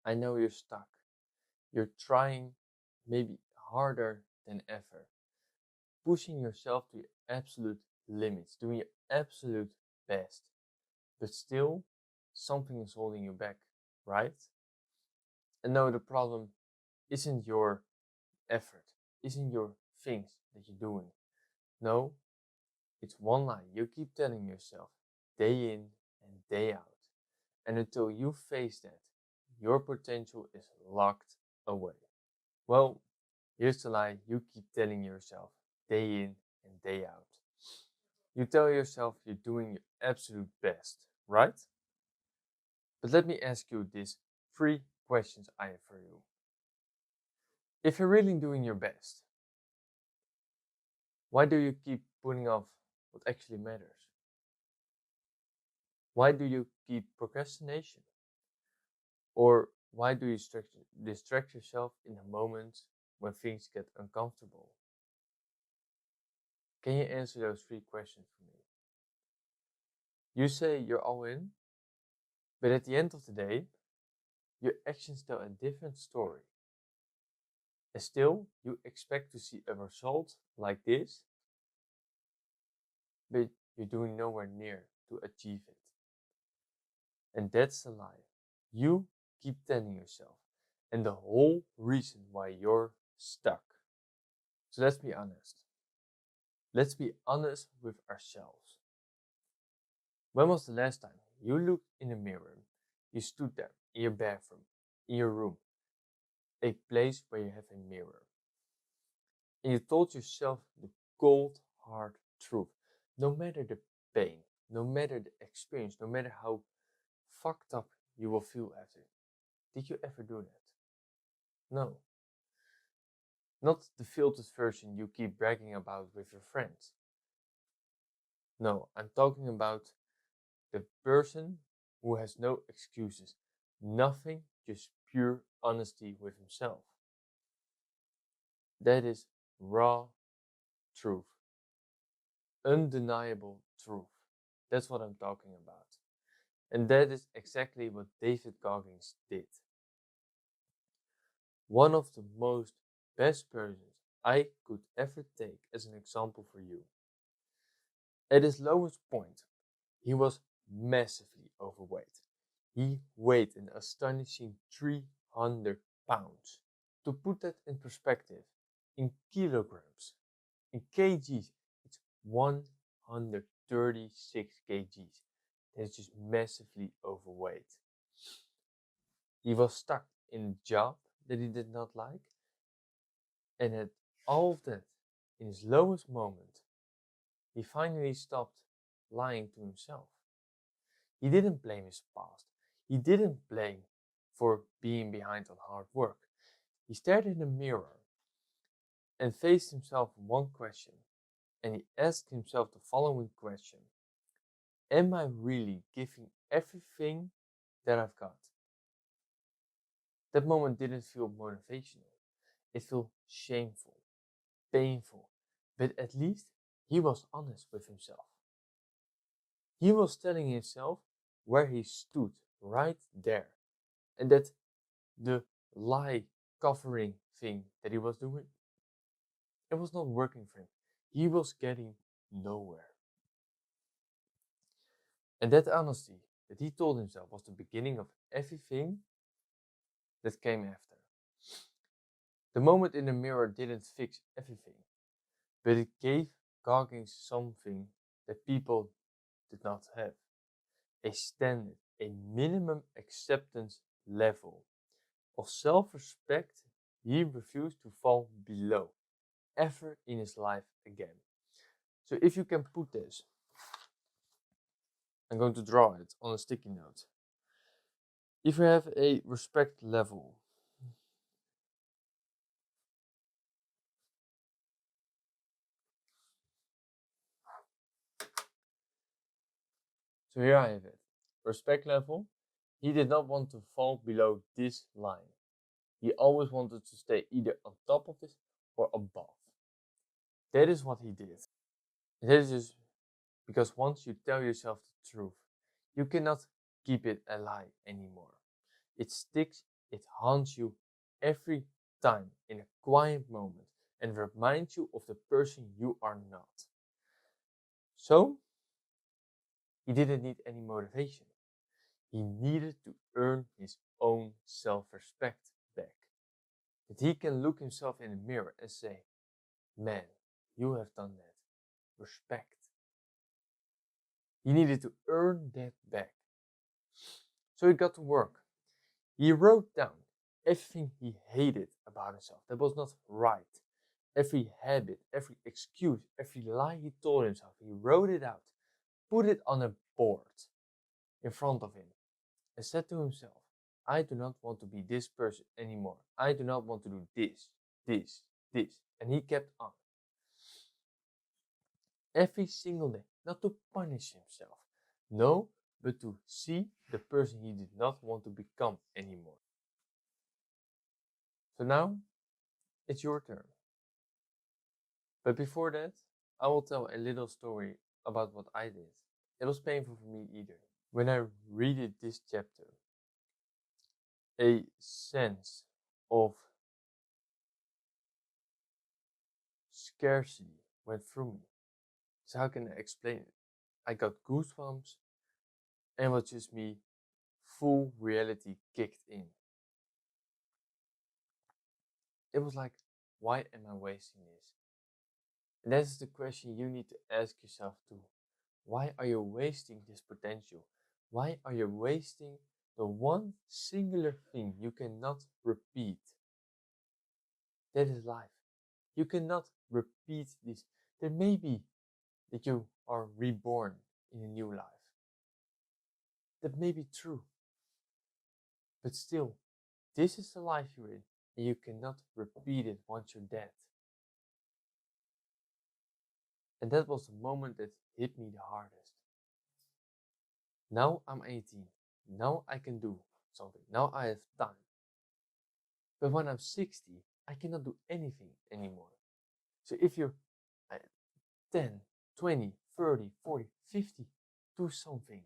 I know you're stuck. You're trying maybe harder than ever, pushing yourself to your absolute limits, doing your absolute best. But still, something is holding you back, right? And no, the problem isn't your effort, isn't your things that you're doing. No, it's one line you keep telling yourself day in and day out. And until you face that, your potential is locked away. Well, here's the lie you keep telling yourself day in and day out. You tell yourself you're doing your absolute best, right? But let me ask you these 3 questions I have for you. If you're really doing your best, why do you keep putting off what actually matters? Why do you keep procrastination? Or why do you distract yourself in the moments when things get uncomfortable? Can you answer those 3 questions for me? You say you're all in, but at the end of the day, your actions tell a different story. And still, you expect to see a result like this, but you're doing nowhere near to achieve it. And that's a lie you keep telling yourself, and the whole reason why you're stuck. So let's be honest. Let's be honest with ourselves. When was the last time you looked in the mirror, you stood there in your bathroom, in your room, a place where you have a mirror, and you told yourself the cold, hard truth, no matter the pain, no matter the experience, no matter how fucked up you will feel after? Did you ever do that? No. Not the filtered version you keep bragging about with your friends. No, I'm talking about the person who has no excuses, nothing, just pure honesty with himself. That is raw truth, undeniable truth. That's what I'm talking about. And that is exactly what David Goggins did. One of the most best persons I could ever take as an example for you. At his lowest point, he was massively overweight. He weighed an astonishing 300 pounds. To put that in perspective, in kilograms, in kgs, it's 136 kgs. That's just massively overweight. He was stuck in a job that he did not like, and at all of that, in his lowest moment, he finally stopped lying to himself. He didn't blame his past. He didn't blame for being behind on hard work. He stared in the mirror and faced himself one question, and he asked himself the following question: am I really giving everything that I've got? That moment didn't feel motivational. It felt shameful, painful, but at least he was honest with himself. He was telling himself where he stood right there, and that the lie covering thing that he was doing, it was not working for him. He was getting nowhere. And that honesty that he told himself was the beginning of everything that came after. The moment in the mirror didn't fix everything, but it gave Goggins something that people did not have: a standard, a minimum acceptance level of self-respect he refused to fall below ever in his life again. So if you can put this, I'm going to draw it on a sticky note. If you have a respect level, so here I have it. Respect level, he did not want to fall below this line. He always wanted to stay either on top of this or above. That is what he did. And that is just because once you tell yourself the truth, you cannot keep it a lie anymore. It sticks It haunts you every time in a quiet moment and reminds you of the person you are not. So, he didn't need any motivation. He needed to earn his own self-respect back. That he can look himself in the mirror and say, man, you have done that. Respect. He needed to earn that back. So he got to work. He wrote down everything he hated about himself that was not right. Every habit, every excuse, every lie he told himself. He wrote it out, put it on a board in front of him, and said to himself, I do not want to be this person anymore. I do not want to do this, this, this. And he kept on. Every single day, not to punish himself. No, but to see the person he did not want to become anymore. So now, it's your turn. But before that, I will tell a little story about what I did. It was painful for me either. When I read this chapter, a sense of scarcity went through me. So how can I explain it? I got goosebumps and it was just me, full reality kicked in. It was like, why am I wasting this? And that's the question you need to ask yourself too. Why are you wasting this potential? Why are you wasting the one singular thing you cannot repeat? That is life. You cannot repeat this. There may be that you are reborn in a new life. That may be true. But still, this is the life you're in, and you cannot repeat it once you're dead. And that was the moment that hit me the hardest. Now I'm 18. Now I can do something. Now I have time. But when I'm 60, I cannot do anything anymore. So if you're 10, 20, 30, 40, 50, do something.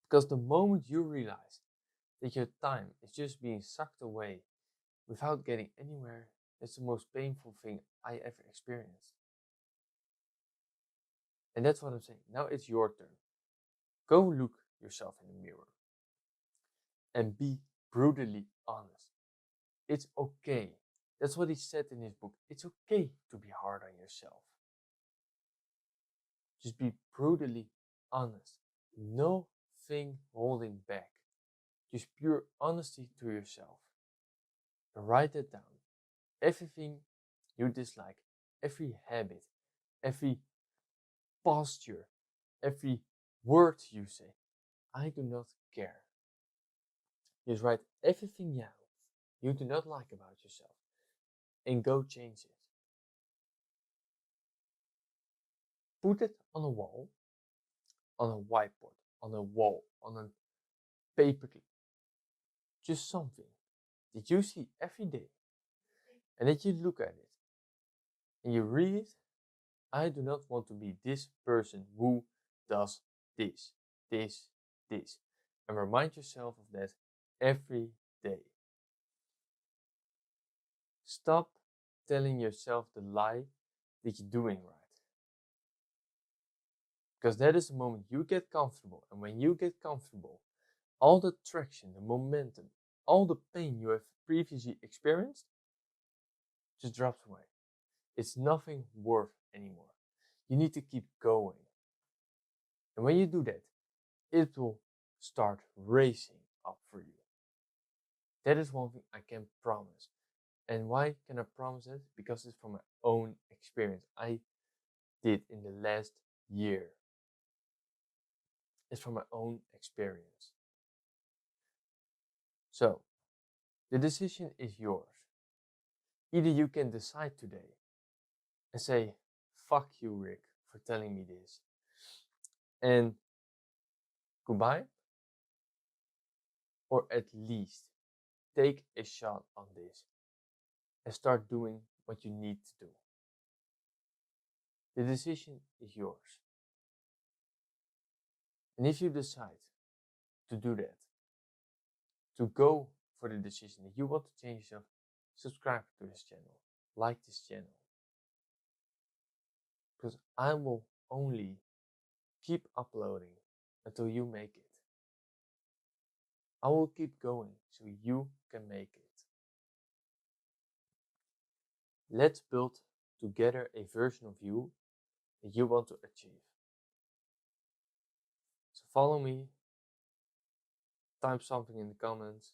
Because the moment you realize that your time is just being sucked away without getting anywhere, it's the most painful thing I ever experienced. And that's what I'm saying. Now it's your turn. Go look yourself in the mirror and be brutally honest. It's okay. That's what he said in his book. It's okay to be hard on yourself. Just be brutally honest. Nothing holding back. Just pure honesty to yourself. And write it down. Everything you dislike, every habit, every posture, every word you say. I do not care. Just write everything down you do not like about yourself and go change it. Put it on a wall, on a whiteboard, on a wall, on a paper clip. Just something that you see every day and that you look at it and you read it. I do not want to be this person who does this, this, this. And remind yourself of that every day. Stop telling yourself the lie that you're doing right. Because that is the moment you get comfortable. And when you get comfortable, all the traction, the momentum, all the pain you have previously experienced just drops away. It's nothing worth anymore. You need to keep going. And when you do that, it will start racing up for you. That is one thing I can promise. And why can I promise it? Because it's from my own experience. I did in the last year. It's from my own experience. So, the decision is yours. Either you can decide today and say, fuck you, Rick, for telling me this. And goodbye. Or at least take a shot on this and start doing what you need to do. The decision is yours. And if you decide to do that, to go for the decision that you want to change yourself, subscribe to this channel, like this channel. Because I will only keep uploading until you make it. I will keep going so you can make it. Let's build together a version of you that you want to achieve. So follow me, type something in the comments,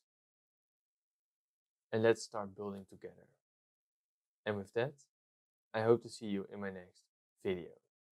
and let's start building together. And with that, I hope to see you in my next video.